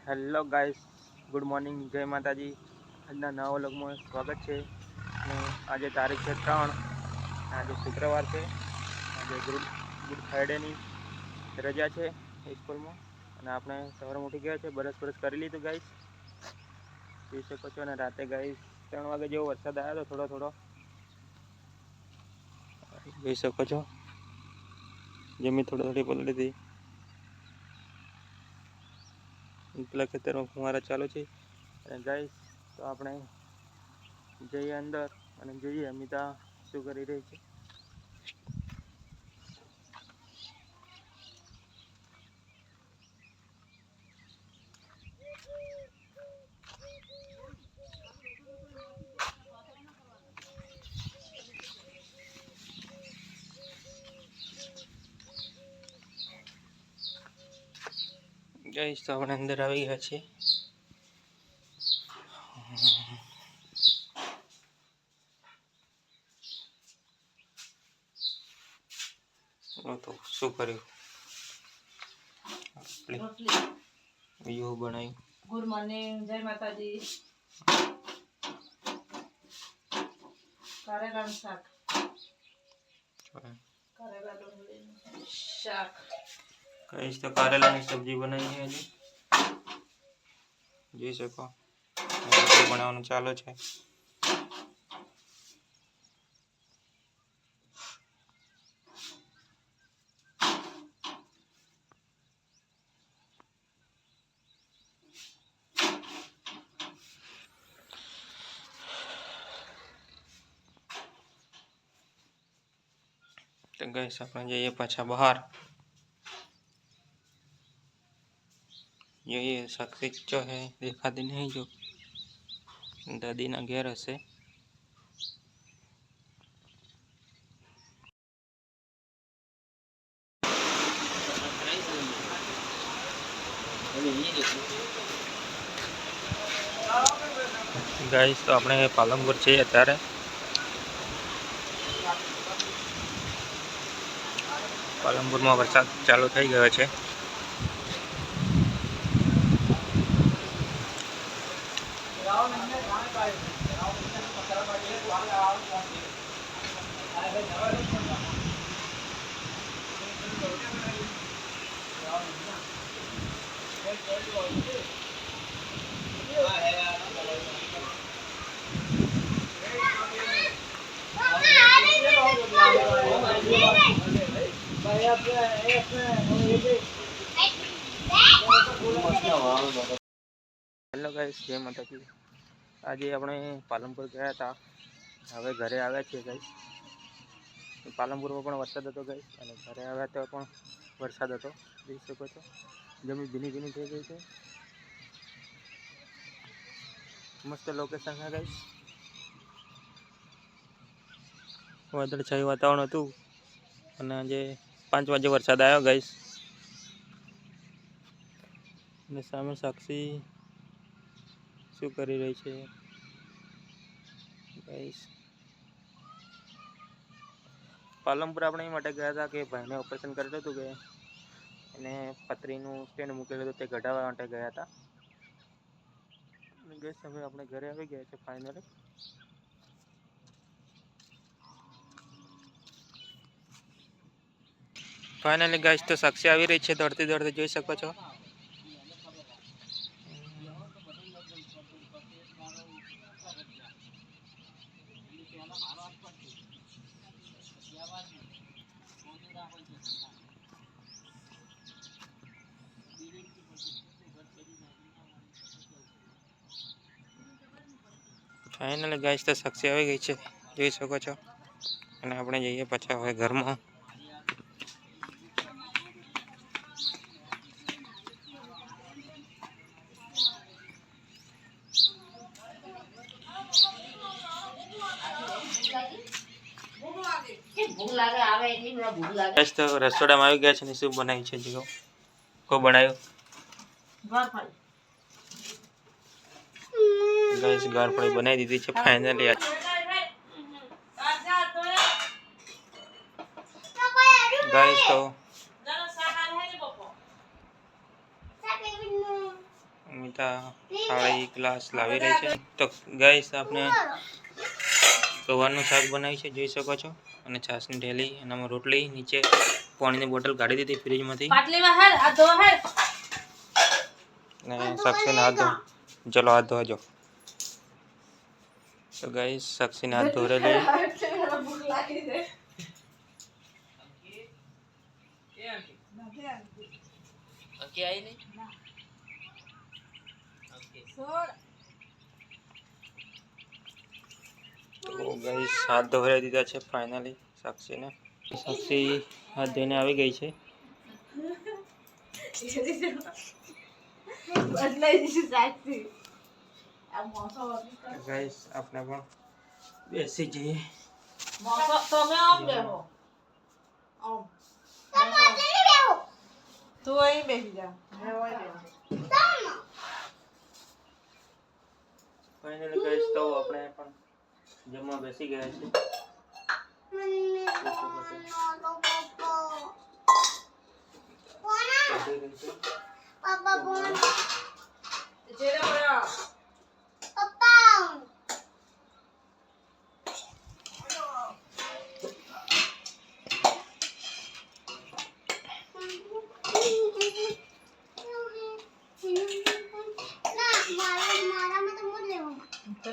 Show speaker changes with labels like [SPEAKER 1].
[SPEAKER 1] Hello guys, good morning, જય માતાજી. આજના નવા વ્લોગમાં સ્વાગત છે. અને આજે તારીખ છે 3, આજે શુક્રવાર છે. આજે ગુડ ફ્રાઈડેની રજા છે સ્કૂલમાં. અને આપણે સવારમાં ઉઠી ગયા છે, બરસ કરી લીધું ગાઈસ, જોઈ શકો છો. અને રાતે ગાઈસ 3 વાગે જેવો વરસાદ આવ્યો હતો, થોડો જોઈ શકો છો. જમીન થોડી પલળી હતી. પેલા ખેતરમાં ફુવારા ચાલુ છે. અને ગાઈસ તો આપણે જઈએ અંદર અને જોઈએ અમિતા શું કરી રહી છે. ગાઈસ તો આપણે અંદર આવી ગયા છીએ. તો શું કર્યું? એવું બનાવ્યું. ગુડ મોર્નિંગ, જય માતાજી. કારેલાનું શાક. કઈશ તો કારેલાની સબ્જી બનાવી છે. હજી જોઈ શકો, બનાવવાનું ચાલુ છે. तो गाइस अपन जाइए पाछा बहार. ये शख्सियत जो है दिखाती नहीं, जो दादी ना घेर हसे. गाइस तो अपने पालनपुर छे अत्यारे. पालनपुर में वरसाद चालू थई गयो छे. हेलो गाइस, जय माताजी. आज अपने पालनपुर गया था, हवे घरे आव्या छे गाइस. पालनपुर में पण वरसाद हतो गाइस, અને ઘરે આવ્યા તો પણ વરસાદ હતો. જોઈ શકો છો, જમીન ભીની થઈ ગઈ છે. મસ્ત લોકેશન છે ગાઈસ. વાદળછાયું વાતાવરણ હતું અને આજે 5 વાગે વરસાદ આવ્યો ગાઈસ. અને સામે સાક્ષી શું કરી રહી છે ગાઈસ. પાલનપુર આપણે એ માટે ગયા હતા કે ભાઈને ઓપરેશન કરેલું હતું, કે એને પથરીનું સ્ટેન્ડ મૂકેલું હતું, તે કઢાવવા માટે ગયા હતા. ગેસ હવે આપણે ઘરે આવી ગયા છે ફાઇનલી. ફાઇનલી ગાઈસ તો સાક્ષી આવી રહી છે દોડતી જોઈ શકો છો. ફાઇનલી ગાઈસ તો સાક્ષી આવી ગઈ છે, જોઈ શકો છો. અને આપણે જઈએ પાછા હવે ઘરમાં. તો રસોડામાં આવી ગયા છે ને શું બનાવ્યું છે જીગો? કો બનાવ્યું? ગાઈસ ગારફળી બનાવી દીધી છે ફાઇનલી. મમતા થાળી ગ્લાસ લાવી રહી છે. તો ગાઈસ આપણે ગવારનું શાક બનાવ્યું છે, જોઈ શકો છો. અને છાશની ઢેલી, એનામાં રોટલી, નીચે પાણીની બોટલ કાઢી દીધી ફ્રીજમાંથી. ને સાક્ષીને હાથ ધો, ચલો હાથ ધોજો. તો ગાઈસ સાક્ષીને હાથ ધોરેલી. તો ગાઈસ હાથ ધોરાઈ દીધા છે ફાઇનલી સાક્ષીને. સાક્ષી હાથ ધોઈને આવી ગઈ છે. ગાઈસ આપણે પણ બેસી જઈએ. ફાઇનલી ગાઈસ તો આપણે પણ જમવા બેસી ગયા છે.